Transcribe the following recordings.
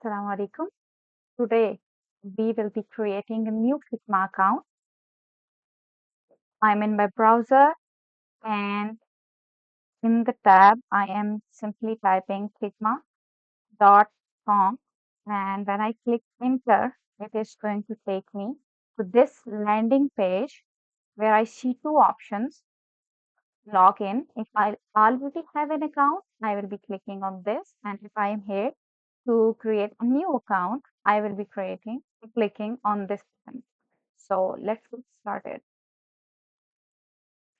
Assalamu alaikum. Today we will be creating a new Figma account. I'm in my browser and in the tab I am simply typing figma.com, and when I click enter it is going to take me to this landing page where I see two options: log in. If I already have an account, I will be clicking on this, and if I am here to create a new account, I will be clicking on this button. So let's get started.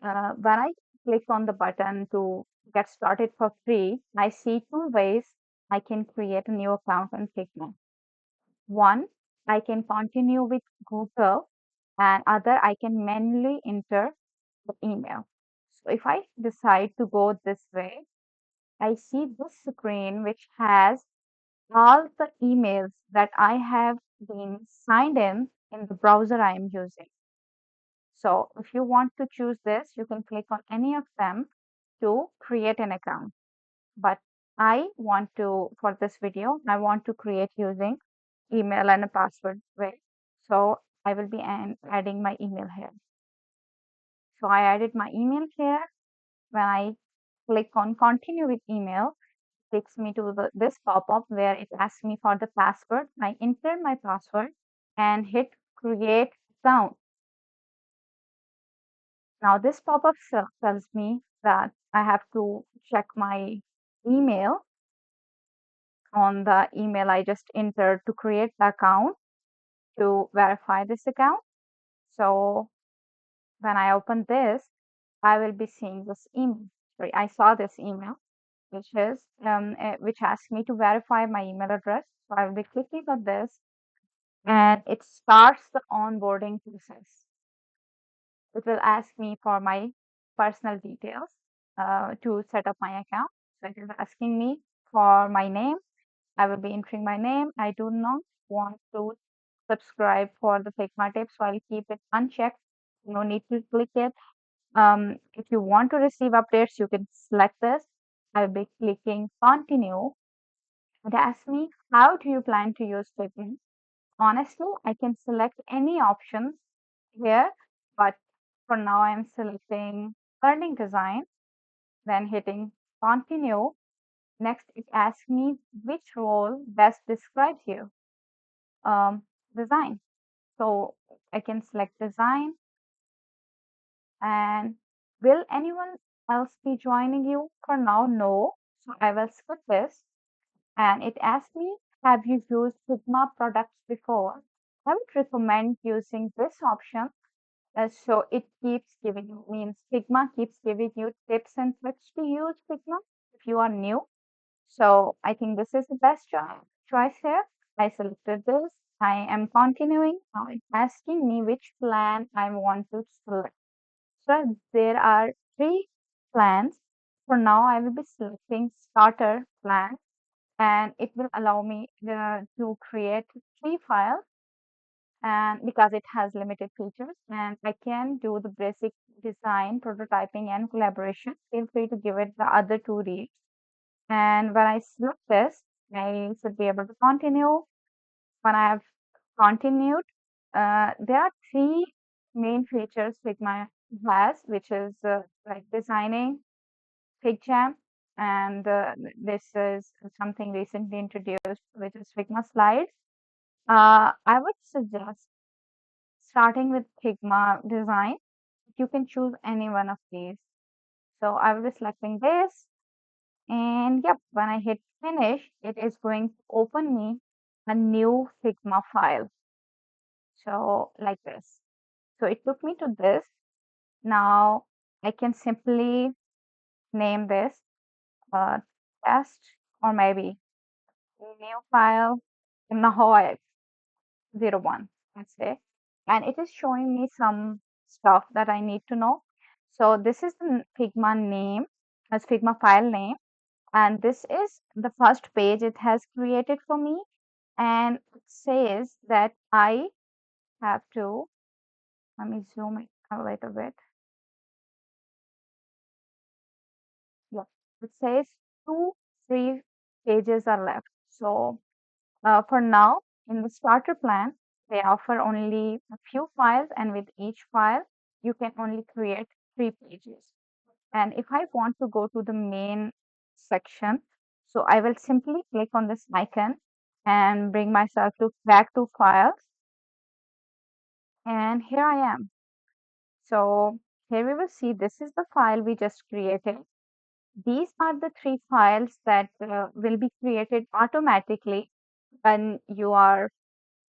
When I click on the button to get started for free, I see two ways I can create a new account on Figma. One, I can continue with Google, and other, I can manually enter the email. So if I decide to go this way, I see this screen which has all the emails that I have been signed in the browser I am using. So if you want to choose this, you can click on any of them to create an account. But for this video, I want to create using email and a password way. So I will be adding my email here. So I added my email here. When I click on continue with email, it takes me to this pop-up where it asks me for the password. I enter my password and hit create account. Now this pop-up tells me that I have to check my email on the email I just entered to create the account to verify this account. So when I open this, I will be seeing this email. Sorry, I saw this email, which asks me to verify my email address. So I will be clicking on this, and it starts the onboarding process. It will ask me for my personal details to set up my account. So it is asking me for my name. I will be entering my name. I do not want to subscribe for the Figma tips, so I'll keep it unchecked. No need to click it. If you want to receive updates, you can select this. I'll be clicking continue. It asks me, how do you plan to use Figma? Honestly, I can select any options here, but for now I'm selecting learning design, then hitting continue. Next, it asks me which role best describes you. Um, Design. So I can select design, and will anyone else be joining you? For now, no. So I will skip this, and it asks me, have you used Figma products before? I would recommend using this option. So it keeps giving you, means Figma keeps giving you tips and tricks to use Figma if you are new. So I think this is the best choice here. I selected this. I am continuing. Now it's asking me which plan I want to select. So there are three plans. For now, I will be selecting starter plan, and it will allow me to create three files, and because it has limited features, and I can do the basic design, prototyping, and collaboration. Feel free to give it the other two reads. And when I select this, I should be able to continue. When I have continued, there are three main features Figma has, which is like designing, FigJam, and this is something recently introduced, which is Figma Slides. I would suggest starting with Figma Design. You can choose any one of these. So I will be selecting this, and yep, when I hit finish, it is going to open me a new Figma file. So like this. So it took me to this. Now I can simply name this uh, test, or maybe new file Nahoy 01, let's say. And it is showing me some stuff that I need to know. So this is the Figma name, as Figma file name. And this is the first page it has created for me. And it says that I have to, let me zoom it a little bit. Yeah, it says two free pages are left. So For now, in the starter plan, they offer only a few files, and with each file, you can only create 3 pages. And if I want to go to the main section, so I will simply click on this icon and bring myself to back to files. And here I am. So here we will see this is the file we just created. These are the 3 files that will be created automatically when you are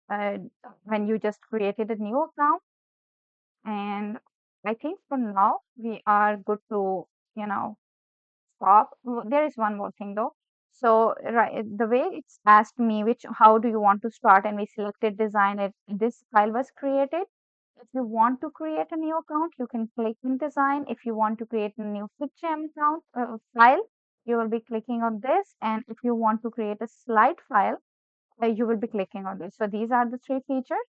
uh, when you just created a new account. And I think for now we are good to, you know, stop. There is one more thing though. So right, the way it's asked me which how do you want to start, and we selected design it. This file was created. If you want to create a new account, you can click in design. If you want to create a new Figma account file, you will be clicking on this. And if you want to create a slide file, you will be clicking on this. So these are the 3 features.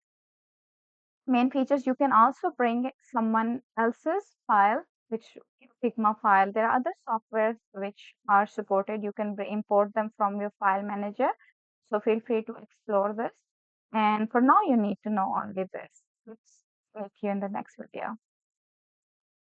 Main features, you can also bring someone else's file, which Figma file. There are other softwares which are supported. You can import them from your file manager. So feel free to explore this. And for now, you need to know only this. Let's meet you in the next video.